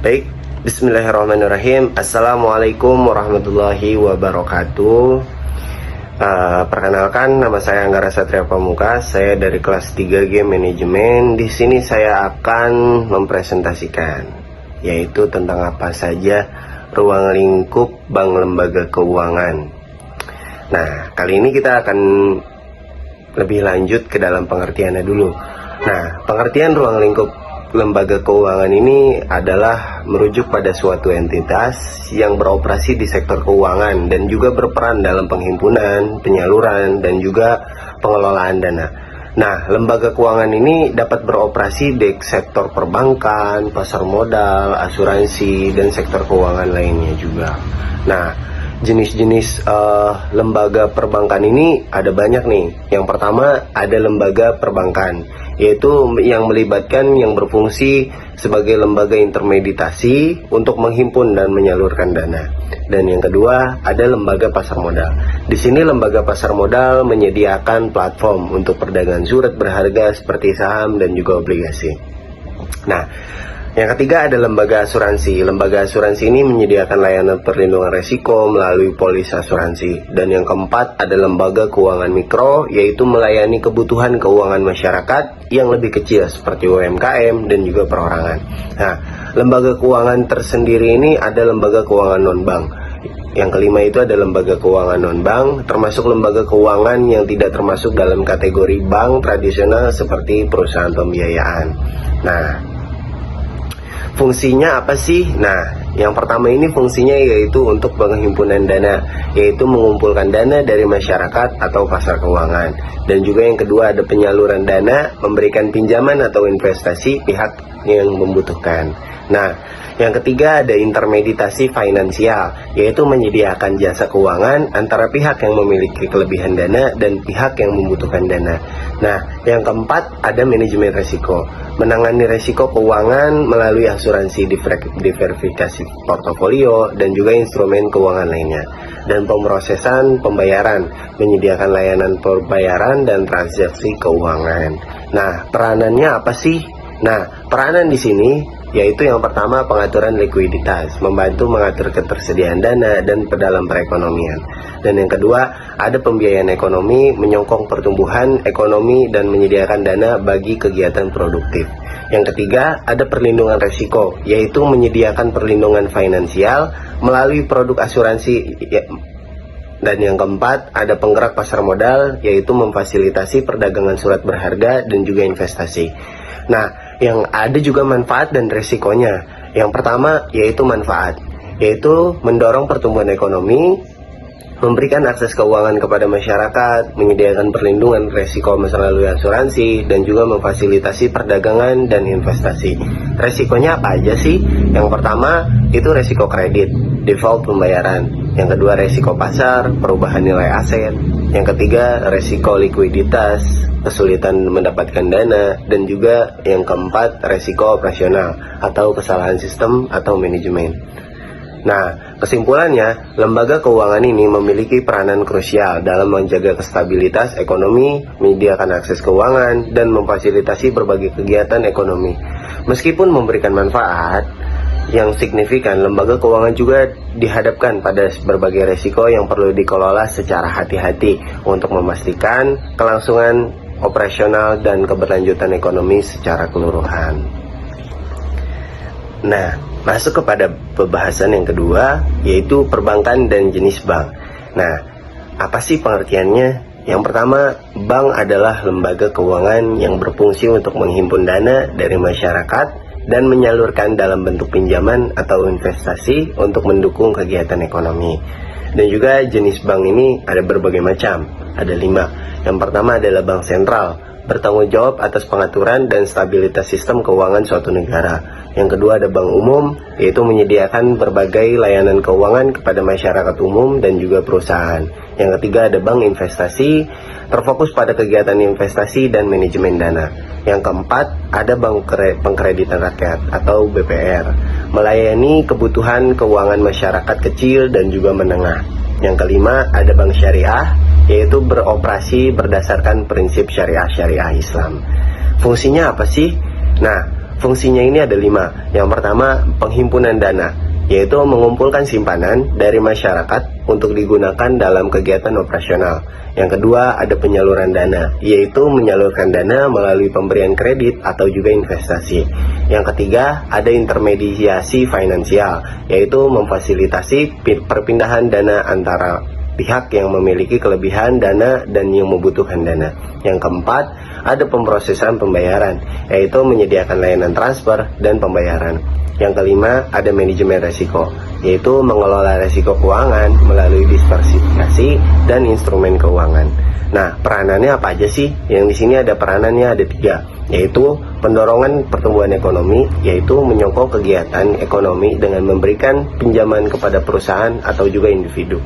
Baik, bismillahirrahmanirrahim. Assalamualaikum warahmatullahi wabarakatuh. Perkenalkan, nama saya Anggara Satria Pamungkas. Saya dari kelas 3 Game Management. Di sini saya akan mempresentasikan, yaitu tentang apa saja ruang lingkup bank lembaga keuangan. Nah, kali ini kita akan lebih lanjut ke dalam pengertiannya dulu. Nah, pengertian ruang lingkup lembaga keuangan ini adalah merujuk pada suatu entitas yang beroperasi di sektor keuangan dan juga berperan dalam penghimpunan, penyaluran, dan juga pengelolaan dana. Nah, lembaga keuangan ini dapat beroperasi di sektor perbankan, pasar modal, asuransi, dan sektor keuangan lainnya juga. Nah, jenis-jenis lembaga perbankan ini ada banyak nih. Yang pertama ada lembaga perbankan, yaitu yang melibatkan yang berfungsi sebagai lembaga intermediasi untuk menghimpun dan menyalurkan dana. Dan yang kedua ada lembaga pasar modal. Di sini lembaga pasar modal menyediakan platform untuk perdagangan surat berharga seperti saham dan juga obligasi. Nah, yang ketiga ada lembaga asuransi. Lembaga asuransi ini menyediakan layanan perlindungan resiko melalui polis asuransi. Dan yang keempat ada lembaga keuangan mikro, yaitu melayani kebutuhan keuangan masyarakat yang lebih kecil seperti UMKM dan juga perorangan. Nah, lembaga keuangan tersendiri ini ada lembaga keuangan non-bank. Yang kelima itu ada lembaga keuangan non-bank, termasuk lembaga keuangan yang tidak termasuk dalam kategori bank tradisional seperti perusahaan pembiayaan. Nah, fungsinya apa sih? Nah, yang pertama ini fungsinya yaitu untuk penghimpunan dana, yaitu mengumpulkan dana dari masyarakat atau pasar keuangan. Dan juga yang kedua ada penyaluran dana, memberikan pinjaman atau investasi pihak yang membutuhkan. Nah, yang ketiga ada intermediasi finansial, yaitu menyediakan jasa keuangan antara pihak yang memiliki kelebihan dana dan pihak yang membutuhkan dana. Nah, yang keempat ada manajemen risiko, menangani risiko keuangan melalui asuransi diverifikasi portofolio dan juga instrumen keuangan lainnya. Dan pemrosesan pembayaran, menyediakan layanan pembayaran dan transaksi keuangan. Nah, peranannya apa sih? Nah, peranan di sini yaitu yang pertama pengaturan likuiditas, membantu mengatur ketersediaan dana dan dalam perekonomian. Dan yang kedua ada pembiayaan ekonomi, menyokong pertumbuhan ekonomi dan menyediakan dana bagi kegiatan produktif. Yang ketiga ada perlindungan risiko, yaitu menyediakan perlindungan finansial melalui produk asuransi. Dan yang keempat ada penggerak pasar modal, yaitu memfasilitasi perdagangan surat berharga dan juga investasi. Nah, yang ada juga manfaat dan resikonya. Yang pertama yaitu manfaat, yaitu mendorong pertumbuhan ekonomi, memberikan akses keuangan kepada masyarakat, menyediakan perlindungan resiko melalui asuransi, dan juga memfasilitasi perdagangan dan investasi. Resikonya apa aja sih? Yang pertama itu resiko kredit, default pembayaran. Yang kedua resiko pasar, perubahan nilai aset. Yang ketiga resiko likuiditas, kesulitan mendapatkan dana. Dan juga yang keempat resiko operasional atau kesalahan sistem atau manajemen. Nah, kesimpulannya, lembaga keuangan ini memiliki peranan krusial dalam menjaga stabilitas ekonomi, menyediakan akses keuangan, dan memfasilitasi berbagai kegiatan ekonomi. Meskipun memberikan manfaat yang signifikan, lembaga keuangan juga dihadapkan pada berbagai resiko yang perlu dikelola secara hati-hati untuk memastikan kelangsungan operasional dan keberlanjutan ekonomi secara keseluruhan. Nah, masuk kepada pembahasan yang kedua, yaitu perbankan dan jenis bank. Nah, apa sih pengertiannya? Yang pertama, bank adalah lembaga keuangan yang berfungsi untuk menghimpun dana dari masyarakat dan menyalurkan dalam bentuk pinjaman atau investasi untuk mendukung kegiatan ekonomi. Dan juga jenis bank ini ada berbagai macam, ada 5. Yang pertama adalah bank sentral, bertanggung jawab atas pengaturan dan stabilitas sistem keuangan suatu negara. Yang kedua ada bank umum, yaitu menyediakan berbagai layanan keuangan kepada masyarakat umum dan juga perusahaan. Yang ketiga ada bank investasi, terfokus pada kegiatan investasi dan manajemen dana. Yang keempat ada bank pengkreditan rakyat atau BPR, melayani kebutuhan keuangan masyarakat kecil dan juga menengah. Yang kelima ada bank syariah, yaitu beroperasi berdasarkan prinsip syariah Islam. Fungsinya apa sih? Nah, fungsinya ini ada 5. Yang pertama, penghimpunan dana, yaitu mengumpulkan simpanan dari masyarakat untuk digunakan dalam kegiatan operasional. Yang kedua, ada penyaluran dana, yaitu menyalurkan dana melalui pemberian kredit atau juga investasi. Yang ketiga, ada intermediasi finansial, yaitu memfasilitasi perpindahan dana antara pihak yang memiliki kelebihan dana dan yang membutuhkan dana. Yang keempat, ada pemrosesan pembayaran, yaitu menyediakan layanan transfer dan pembayaran. Yang kelima, ada manajemen resiko, yaitu mengelola resiko keuangan melalui diversifikasi dan instrumen keuangan. Nah, peranannya apa aja sih? Yang di sini ada peranannya ada 3, yaitu pendorongan pertumbuhan ekonomi, yaitu menyokong kegiatan ekonomi dengan memberikan pinjaman kepada perusahaan atau juga individu.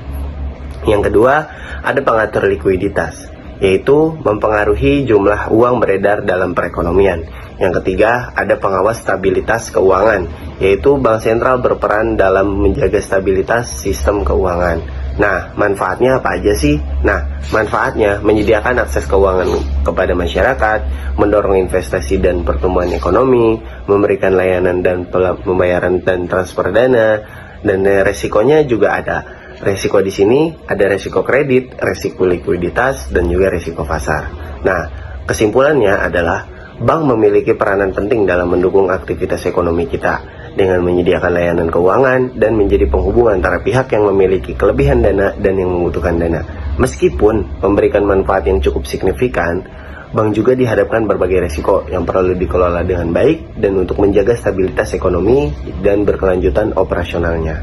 Yang kedua, ada pengatur likuiditas, yaitu mempengaruhi jumlah uang beredar dalam perekonomian. Yang ketiga, ada pengawas stabilitas keuangan, yaitu bank sentral berperan dalam menjaga stabilitas sistem keuangan. Nah, manfaatnya apa aja sih? Nah, manfaatnya menyediakan akses keuangan kepada masyarakat, mendorong investasi dan pertumbuhan ekonomi, memberikan layanan dan pembayaran dan transfer dana, dan resikonya juga ada. Resiko di sini ada resiko kredit, resiko likuiditas, dan juga resiko pasar. Nah, kesimpulannya adalah bank memiliki peranan penting dalam mendukung aktivitas ekonomi kita dengan menyediakan layanan keuangan dan menjadi penghubung antara pihak yang memiliki kelebihan dana dan yang membutuhkan dana. Meskipun memberikan manfaat yang cukup signifikan, bank juga dihadapkan berbagai resiko yang perlu dikelola dengan baik dan untuk menjaga stabilitas ekonomi dan berkelanjutan operasionalnya.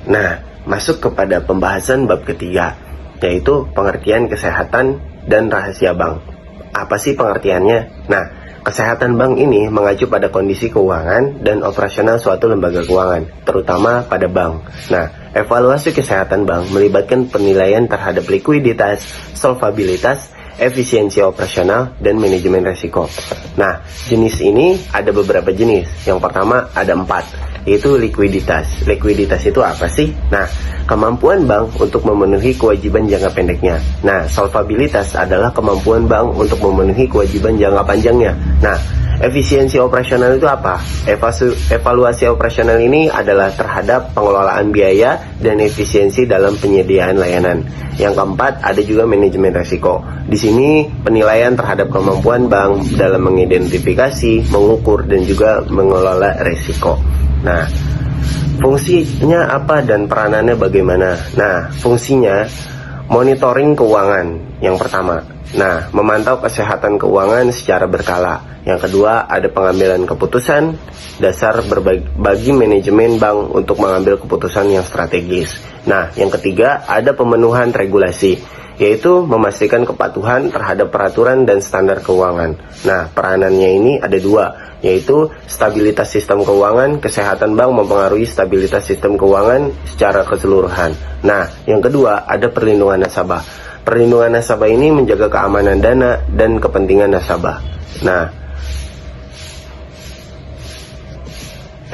Nah, masuk kepada pembahasan bab ketiga, yaitu pengertian kesehatan dan rahasia bank. Apa sih pengertiannya? Nah, kesehatan bank ini mengacu pada kondisi keuangan dan operasional suatu lembaga keuangan, terutama pada bank. Nah, evaluasi kesehatan bank melibatkan penilaian terhadap likuiditas, solvabilitas, efisiensi operasional, dan manajemen resiko. Nah, jenis ini ada beberapa jenis. Yang pertama ada 4, yaitu likuiditas. Likuiditas itu apa sih? Nah, kemampuan bank untuk memenuhi kewajiban jangka pendeknya. Nah, solvabilitas adalah kemampuan bank untuk memenuhi kewajiban jangka panjangnya. Nah, efisiensi operasional itu apa? Evaluasi operasional ini adalah terhadap pengelolaan biaya dan efisiensi dalam penyediaan layanan. Yang keempat, ada juga manajemen resiko. Di sini penilaian terhadap kemampuan bank dalam mengidentifikasi, mengukur, dan juga mengelola resiko. Nah, fungsinya apa dan peranannya bagaimana? Nah, fungsinya monitoring keuangan yang pertama. Nah, memantau kesehatan keuangan secara berkala. Yang kedua, ada pengambilan keputusan dasar bagi manajemen bank untuk mengambil keputusan yang strategis. Nah, yang ketiga, ada pemenuhan regulasi, yaitu memastikan kepatuhan terhadap peraturan dan standar keuangan. Nah, peranannya ini ada 2, yaitu stabilitas sistem keuangan. Kesehatan bank mempengaruhi stabilitas sistem keuangan secara keseluruhan. Nah, yang kedua, ada perlindungan nasabah. Perlindungan nasabah ini menjaga keamanan dana dan kepentingan nasabah. Nah,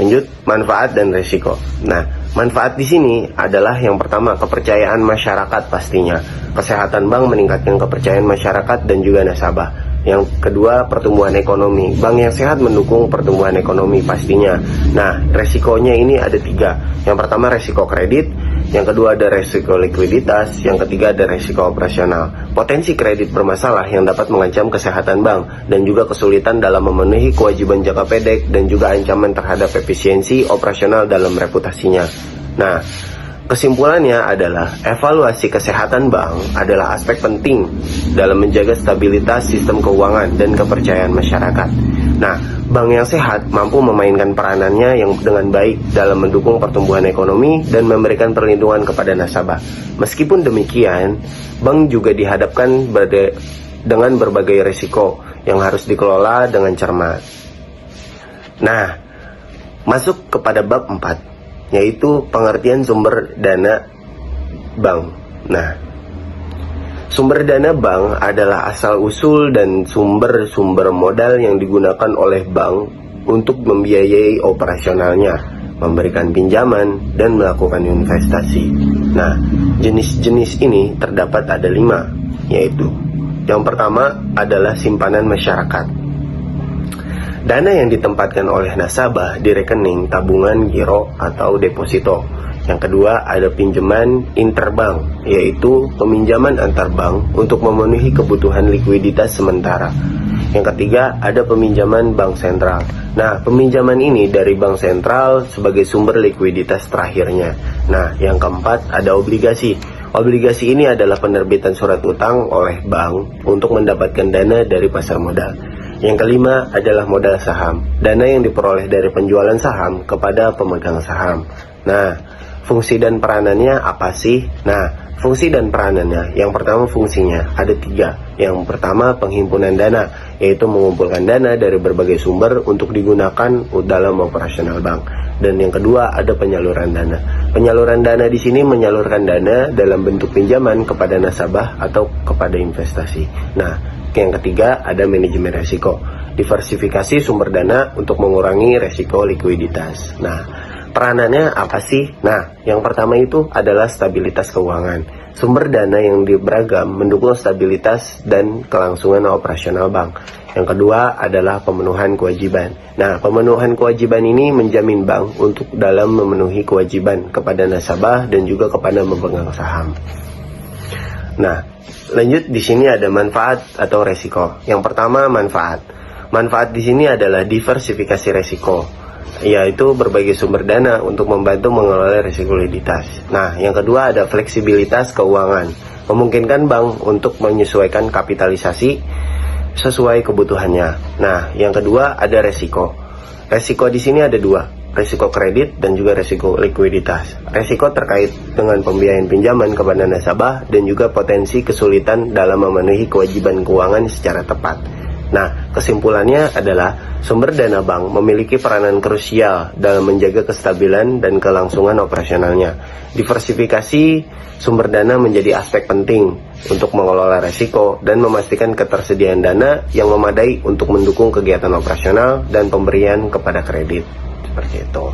lanjut, manfaat dan resiko. Nah, manfaat di sini adalah yang pertama, kepercayaan masyarakat pastinya. Kesehatan bank meningkatkan kepercayaan masyarakat dan juga nasabah. Yang kedua, pertumbuhan ekonomi. Bank yang sehat mendukung pertumbuhan ekonomi pastinya. Nah, resikonya ini ada 3. Yang pertama, resiko kredit. Yang kedua, ada resiko likuiditas. Yang ketiga, ada resiko operasional. Potensi kredit bermasalah yang dapat mengancam kesehatan bank dan juga kesulitan dalam memenuhi kewajiban jangka pendek dan juga ancaman terhadap efisiensi operasional dalam reputasinya. Nah, kesimpulannya adalah evaluasi kesehatan bank adalah aspek penting dalam menjaga stabilitas sistem keuangan dan kepercayaan masyarakat. Nah, bank yang sehat mampu memainkan peranannya yang dengan baik dalam mendukung pertumbuhan ekonomi dan memberikan perlindungan kepada nasabah. Meskipun demikian, bank juga dihadapkan dengan berbagai risiko yang harus dikelola dengan cermat. Nah, masuk kepada bab 4, yaitu pengertian sumber dana bank. Nah, sumber dana bank adalah asal-usul dan sumber-sumber modal yang digunakan oleh bank untuk membiayai operasionalnya, memberikan pinjaman, dan melakukan investasi. Nah, jenis-jenis ini terdapat ada 5, yaitu yang pertama adalah simpanan masyarakat. dana yang ditempatkan oleh nasabah di rekening tabungan, giro, atau deposito. Yang kedua, ada pinjaman interbank, yaitu peminjaman antar bank untuk memenuhi kebutuhan likuiditas sementara. Yang ketiga, ada peminjaman bank sentral. Nah, peminjaman ini dari bank sentral sebagai sumber likuiditas terakhirnya. Nah, yang keempat, ada obligasi. Obligasi ini adalah penerbitan surat utang oleh bank untuk mendapatkan dana dari pasar modal. Yang kelima adalah modal saham, dana yang diperoleh dari penjualan saham kepada pemegang saham. Nah, fungsi dan peranannya apa sih? Nah, fungsi dan peranannya, yang pertama fungsinya ada 3. Yang pertama penghimpunan dana, yaitu mengumpulkan dana dari berbagai sumber untuk digunakan dalam operasional bank. Dan yang kedua ada penyaluran dana. Penyaluran dana di sini menyalurkan dana dalam bentuk pinjaman kepada nasabah atau kepada investasi. Nah, yang ketiga ada manajemen resiko, diversifikasi sumber dana untuk mengurangi resiko likuiditas. Nah, peranannya apa sih? Nah, yang pertama itu adalah stabilitas keuangan. Sumber dana yang beragam mendukung stabilitas dan kelangsungan operasional bank. Yang kedua adalah pemenuhan kewajiban. Nah, pemenuhan kewajiban ini menjamin bank untuk dalam memenuhi kewajiban kepada nasabah dan juga kepada pemegang saham. Nah, lanjut di sini ada manfaat atau resiko. Yang pertama manfaat. Manfaat di sini adalah diversifikasi resiko, yaitu berbagai sumber dana untuk membantu mengelola risiko likuiditas. Nah, yang kedua ada fleksibilitas keuangan, memungkinkan bank untuk menyesuaikan kapitalisasi sesuai kebutuhannya. Nah, yang kedua ada resiko. Resiko di sini ada 2, resiko kredit dan juga resiko likuiditas. Resiko terkait dengan pembiayaan pinjaman kepada nasabah dan juga potensi kesulitan dalam memenuhi kewajiban keuangan secara tepat. Nah, kesimpulannya adalah sumber dana bank memiliki peranan krusial dalam menjaga kestabilan dan kelangsungan operasionalnya. Diversifikasi sumber dana menjadi aspek penting untuk mengelola resiko dan memastikan ketersediaan dana yang memadai untuk mendukung kegiatan operasional dan pemberian kepada kredit. Seperti itu.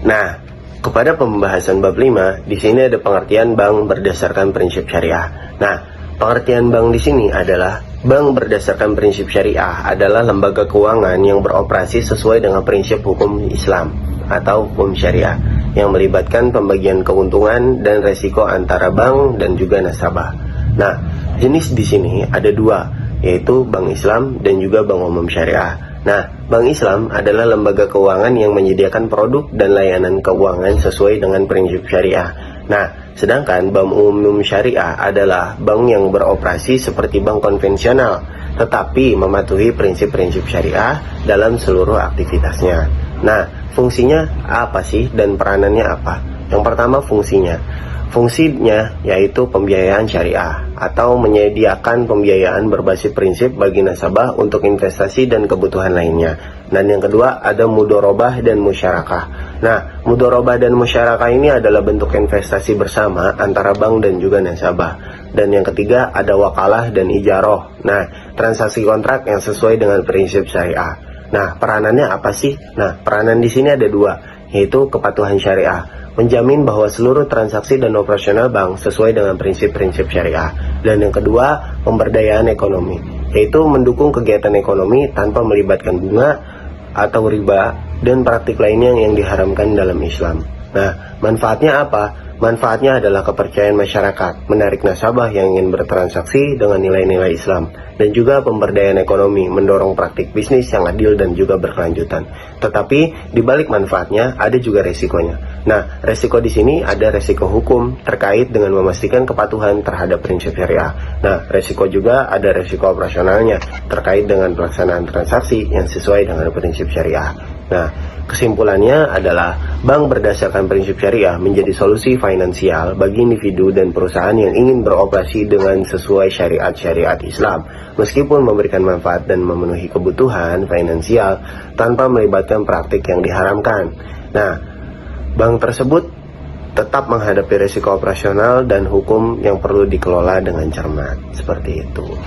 Nah, kepada pembahasan bab 5, di sini ada pengertian bank berdasarkan prinsip syariah. Nah, pengertian bank di sini adalah bank berdasarkan prinsip syariah adalah lembaga keuangan yang beroperasi sesuai dengan prinsip hukum Islam atau hukum syariah yang melibatkan pembagian keuntungan dan resiko antara bank dan juga nasabah. Nah, jenis di sini ada 2, yaitu bank Islam dan juga bank umum syariah. Nah, bank Islam adalah lembaga keuangan yang menyediakan produk dan layanan keuangan sesuai dengan prinsip syariah. Nah, sedangkan bank umum syariah adalah bank yang beroperasi seperti bank konvensional, tetapi mematuhi prinsip-prinsip syariah dalam seluruh aktivitasnya. Nah, fungsinya apa sih dan peranannya apa? Yang pertama fungsinya. Fungsinya yaitu pembiayaan syariah atau menyediakan pembiayaan berbasis prinsip bagi nasabah untuk investasi dan kebutuhan lainnya. Dan yang kedua ada mudorobah dan musyarakah. Nah, mudorobah dan musyarakah ini adalah bentuk investasi bersama antara bank dan juga nasabah. Dan yang ketiga ada wakalah dan ijaroh. Nah, transaksi kontrak yang sesuai dengan prinsip syariah. Nah, peranannya apa sih? Nah, peranan di sini ada 2, yaitu kepatuhan syariah, menjamin bahwa seluruh transaksi dan operasional bank sesuai dengan prinsip-prinsip syariah. Dan yang kedua, pemberdayaan ekonomi, yaitu mendukung kegiatan ekonomi tanpa melibatkan bunga atau riba dan praktik lainnya yang diharamkan dalam Islam. Nah, manfaatnya apa? Manfaatnya adalah kepercayaan masyarakat, menarik nasabah yang ingin bertransaksi dengan nilai-nilai Islam, dan juga pemberdayaan ekonomi, mendorong praktik bisnis yang adil dan juga berkelanjutan. Tetapi di balik manfaatnya ada juga resikonya. Nah, resiko di sini ada resiko hukum terkait dengan memastikan kepatuhan terhadap prinsip syariah. Nah, resiko juga ada resiko operasionalnya terkait dengan pelaksanaan transaksi yang sesuai dengan prinsip syariah. Nah, kesimpulannya adalah bank berdasarkan prinsip syariah menjadi solusi finansial bagi individu dan perusahaan yang ingin beroperasi dengan sesuai syariat-syariat Islam, meskipun memberikan manfaat dan memenuhi kebutuhan finansial tanpa melibatkan praktik yang diharamkan. Nah, bank tersebut tetap menghadapi risiko operasional dan hukum yang perlu dikelola dengan cermat. Seperti itu.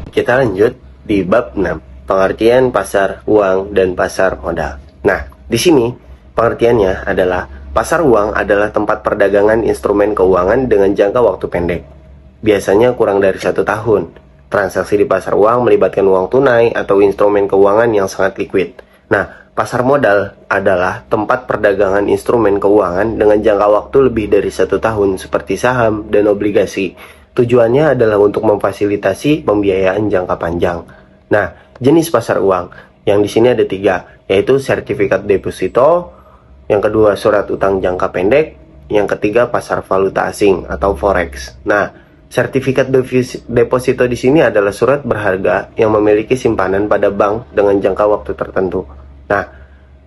Kita lanjut di bab 6. Pengertian pasar uang dan pasar modal. Nah, di sini pengertiannya adalah pasar uang adalah tempat perdagangan instrumen keuangan dengan jangka waktu pendek, biasanya kurang dari 1 tahun, Transaksi di pasar uang melibatkan uang tunai atau instrumen keuangan yang sangat liquid. Nah, pasar modal adalah tempat perdagangan instrumen keuangan dengan jangka waktu lebih dari 1 tahun seperti saham dan obligasi. Tujuannya adalah untuk memfasilitasi pembiayaan jangka panjang. Nah, jenis pasar uang yang di sini ada 3, yaitu sertifikat deposito, yang kedua surat utang jangka pendek, yang ketiga pasar valuta asing atau forex. Nah, sertifikat deposito di sini adalah surat berharga yang memiliki simpanan pada bank dengan jangka waktu tertentu. Nah,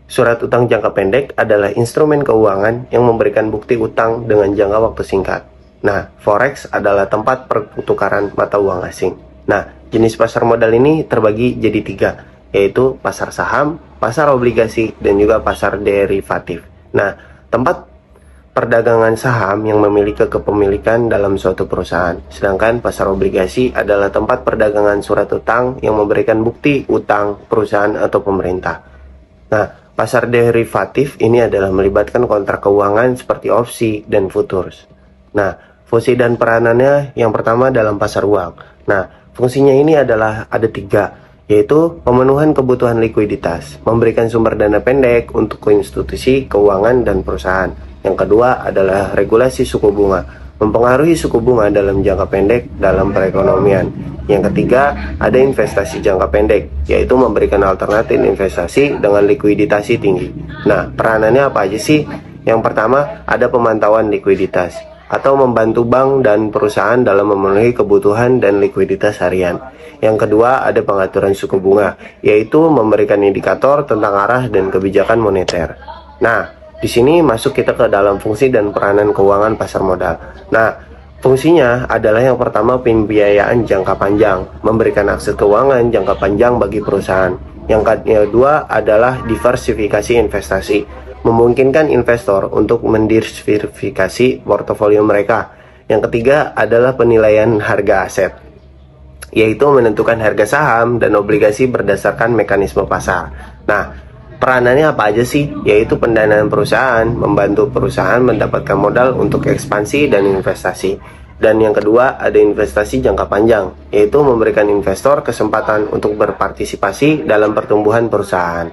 surat utang jangka pendek adalah instrumen keuangan yang memberikan bukti utang dengan jangka waktu singkat. Nah, forex adalah tempat pertukaran mata uang asing. Nah, jenis pasar modal ini terbagi jadi 3, yaitu pasar saham, pasar obligasi, dan juga pasar derivatif. Nah, tempat perdagangan saham yang memiliki kepemilikan dalam suatu perusahaan, sedangkan pasar obligasi adalah tempat perdagangan surat utang yang memberikan bukti utang perusahaan atau pemerintah. Nah, pasar derivatif ini adalah melibatkan kontrak keuangan seperti opsi dan futures. Nah, fungsi dan peranannya yang pertama dalam pasar uang. Nah, fungsinya ini adalah ada 3, yaitu pemenuhan kebutuhan likuiditas, memberikan sumber dana pendek untuk institusi keuangan dan perusahaan. Yang kedua adalah regulasi suku bunga, mempengaruhi suku bunga dalam jangka pendek dalam perekonomian. Yang ketiga ada investasi jangka pendek, yaitu memberikan alternatif investasi dengan likuiditas tinggi. Nah, peranannya apa aja sih? Yang pertama ada pemantauan likuiditas, atau membantu bank dan perusahaan dalam memenuhi kebutuhan dan likuiditas harian. Yang kedua ada pengaturan suku bunga, yaitu memberikan indikator tentang arah dan kebijakan moneter. Nah, di sini masuk kita ke dalam fungsi dan peranan keuangan pasar modal. Nah, fungsinya adalah yang pertama pembiayaan jangka panjang, memberikan akses keuangan jangka panjang bagi perusahaan. Yang kedua adalah diversifikasi investasi, memungkinkan investor untuk mendiversifikasi portofolio mereka. Yang ketiga adalah penilaian harga aset, yaitu menentukan harga saham dan obligasi berdasarkan mekanisme pasar. Nah, peranannya apa aja sih? Yaitu pendanaan perusahaan, membantu perusahaan mendapatkan modal untuk ekspansi dan investasi. Dan yang kedua ada investasi jangka panjang, yaitu memberikan investor kesempatan untuk berpartisipasi dalam pertumbuhan perusahaan.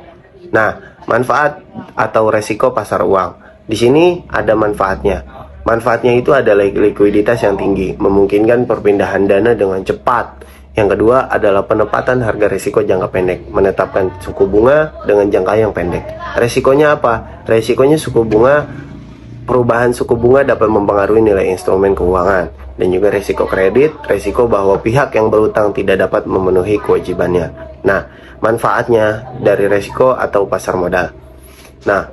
Nah, manfaat atau resiko pasar uang. Di sini ada manfaatnya. Manfaatnya itu adalah likuiditas yang tinggi, memungkinkan perpindahan dana dengan cepat. Yang kedua adalah penempatan harga risiko jangka pendek, menetapkan suku bunga dengan jangka yang pendek. Resikonya apa? Resikonya perubahan suku bunga dapat mempengaruhi nilai instrumen keuangan. Dan juga risiko kredit, risiko bahwa pihak yang berutang tidak dapat memenuhi kewajibannya. Nah, manfaatnya dari risiko atau pasar modal. Nah,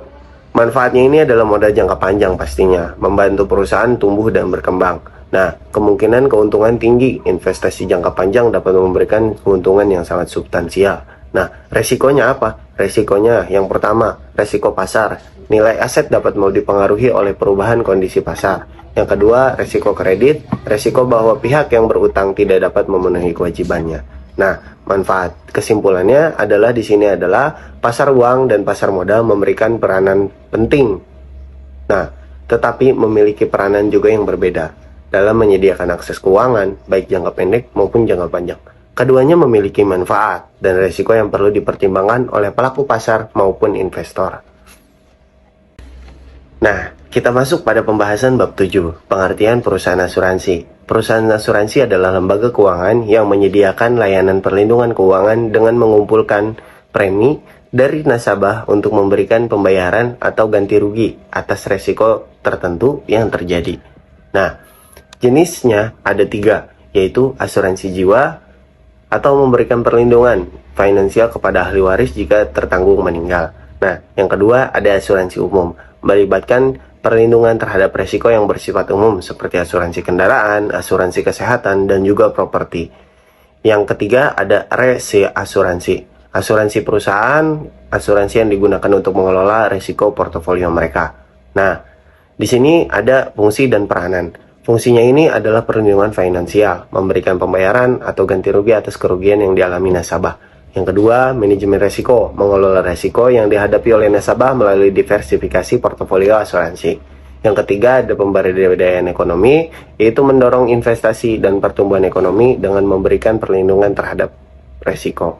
manfaatnya ini adalah modal jangka panjang pastinya, membantu perusahaan tumbuh dan berkembang. Nah, kemungkinan keuntungan tinggi, investasi jangka panjang dapat memberikan keuntungan yang sangat substansial. Nah, resikonya apa? Resikonya yang pertama, resiko pasar. Nilai aset dapat mau dipengaruhi oleh perubahan kondisi pasar. Yang kedua, resiko kredit, resiko bahwa pihak yang berutang tidak dapat memenuhi kewajibannya. Nah, manfaat kesimpulannya adalah di sini adalah pasar uang dan pasar modal memberikan peranan penting. Nah, tetapi memiliki peranan juga yang berbeda dalam menyediakan akses keuangan, baik jangka pendek maupun jangka panjang. Keduanya memiliki manfaat dan risiko yang perlu dipertimbangkan oleh pelaku pasar maupun investor. Nah, kita masuk pada pembahasan bab 7, pengertian perusahaan asuransi. Perusahaan asuransi adalah lembaga keuangan yang menyediakan layanan perlindungan keuangan dengan mengumpulkan premi dari nasabah untuk memberikan pembayaran atau ganti rugi atas risiko tertentu yang terjadi. Nah, jenisnya ada 3, yaitu asuransi jiwa atau memberikan perlindungan finansial kepada ahli waris jika tertanggung meninggal. Nah, yang kedua ada asuransi umum, melibatkan perlindungan terhadap risiko yang bersifat umum seperti asuransi kendaraan, asuransi kesehatan, dan juga properti. Yang ketiga ada asuransi. Asuransi perusahaan, asuransi yang digunakan untuk mengelola risiko portofolio mereka. Nah, di sini ada fungsi dan peranan. Fungsinya ini adalah perlindungan finansial, memberikan pembayaran atau ganti rugi atas kerugian yang dialami nasabah. Yang kedua, manajemen risiko, mengelola risiko yang dihadapi oleh nasabah melalui diversifikasi portofolio asuransi. Yang ketiga ada pemberdayaan ekonomi, yaitu mendorong investasi dan pertumbuhan ekonomi dengan memberikan perlindungan terhadap resiko.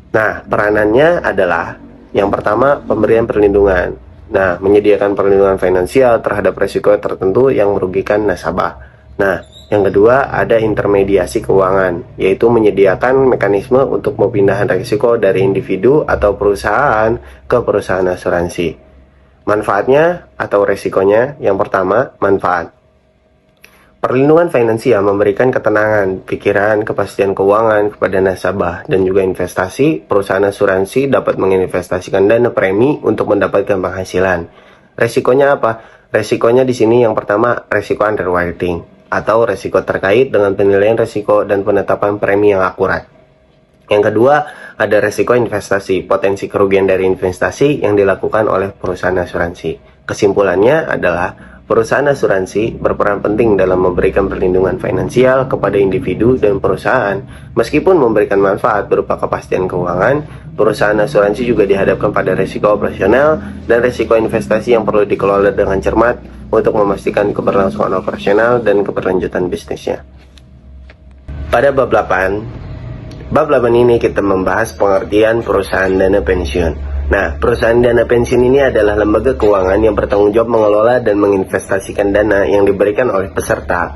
Nah, peranannya adalah yang pertama pemberian perlindungan. Nah, menyediakan perlindungan finansial terhadap resiko tertentu yang merugikan nasabah. Nah, yang kedua ada intermediasi keuangan, yaitu menyediakan mekanisme untuk pemindahan risiko dari individu atau perusahaan ke perusahaan asuransi. Manfaatnya atau resikonya, yang pertama, manfaat. Perlindungan finansial memberikan ketenangan, pikiran, kepastian keuangan kepada nasabah dan juga investasi. Perusahaan asuransi dapat menginvestasikan dana premi untuk mendapatkan penghasilan. Resikonya apa? Resikonya di sini yang pertama, resiko underwriting atau resiko terkait dengan penilaian resiko dan penetapan premi yang akurat. Yang kedua, ada resiko investasi, potensi kerugian dari investasi yang dilakukan oleh perusahaan asuransi. Kesimpulannya adalah perusahaan asuransi berperan penting dalam memberikan perlindungan finansial kepada individu dan perusahaan. Meskipun memberikan manfaat berupa kepastian keuangan, perusahaan asuransi juga dihadapkan pada resiko operasional dan resiko investasi yang perlu dikelola dengan cermat untuk memastikan keberlangsungan operasional dan keberlanjutan bisnisnya. Pada bab 8 ini kita membahas pengertian perusahaan dana pensiun. Nah, perusahaan dana pensiun ini adalah lembaga keuangan yang bertanggung jawab mengelola dan menginvestasikan dana yang diberikan oleh peserta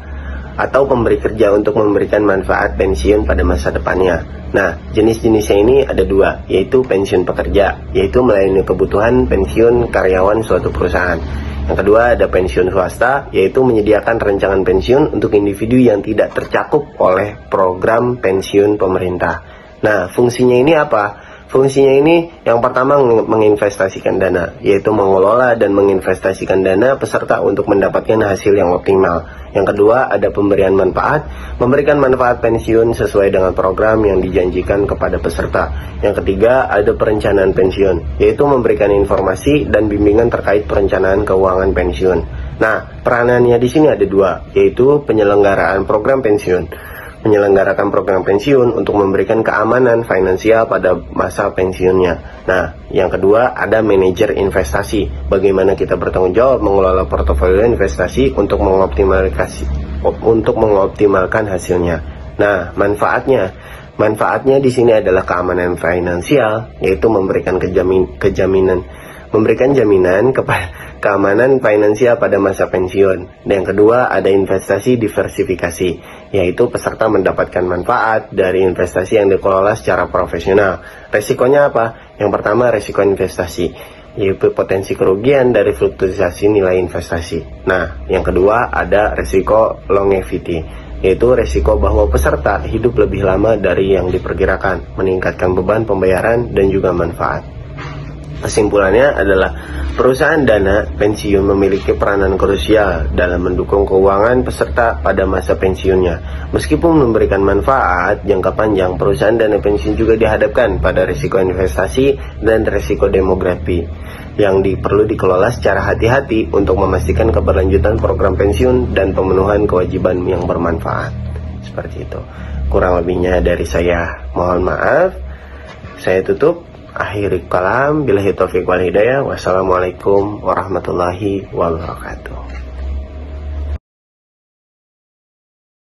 atau pemberi kerja untuk memberikan manfaat pensiun pada masa depannya. Nah, jenis-jenisnya ini ada dua, yaitu pensiun pekerja, yaitu melayani kebutuhan pensiun karyawan suatu perusahaan. Yang kedua ada pensiun swasta, yaitu menyediakan rancangan pensiun untuk individu yang tidak tercakup oleh program pensiun pemerintah. Nah, fungsinya ini apa? Fungsinya ini yang pertama menginvestasikan dana, yaitu mengelola dan menginvestasikan dana peserta untuk mendapatkan hasil yang optimal. Yang kedua ada pemberian manfaat, memberikan manfaat pensiun sesuai dengan program yang dijanjikan kepada peserta. Yang ketiga ada perencanaan pensiun, yaitu memberikan informasi dan bimbingan terkait perencanaan keuangan pensiun. Nah, peranannya di sini ada dua, yaitu penyelenggaraan program pensiun. Menyelenggarakan program pensiun untuk memberikan keamanan finansial pada masa pensiunnya. Nah, yang kedua ada manajer investasi. Bagaimana kita bertanggung jawab mengelola portofolio investasi untuk mengoptimalkan hasilnya. Nah, manfaatnya di sini adalah keamanan finansial, yaitu memberikan jaminan kepada keamanan finansial pada masa pensiun. Dan yang kedua ada investasi diversifikasi, yaitu peserta mendapatkan manfaat dari investasi yang dikelola secara profesional. Resikonya apa? Yang pertama resiko investasi, yaitu potensi kerugian dari fluktuasi nilai investasi. Nah, yang kedua ada resiko longevity, yaitu resiko bahwa peserta hidup lebih lama dari yang diperkirakan, meningkatkan beban pembayaran dan juga manfaat. Kesimpulannya adalah perusahaan dana pensiun memiliki peranan krusial dalam mendukung keuangan peserta pada masa pensiunnya. Meskipun memberikan manfaat jangka panjang, perusahaan dana pensiun juga dihadapkan pada risiko investasi dan risiko demografi yang perlu dikelola secara hati-hati untuk memastikan keberlanjutan program pensiun dan pemenuhan kewajiban yang bermanfaat. Seperti itu. Kurang lebihnya dari saya, mohon maaf. Saya tutup. Akhiri kalam, billahi taufiq wal hidayah. Wassalamualaikum warahmatullahi wabarakatuh.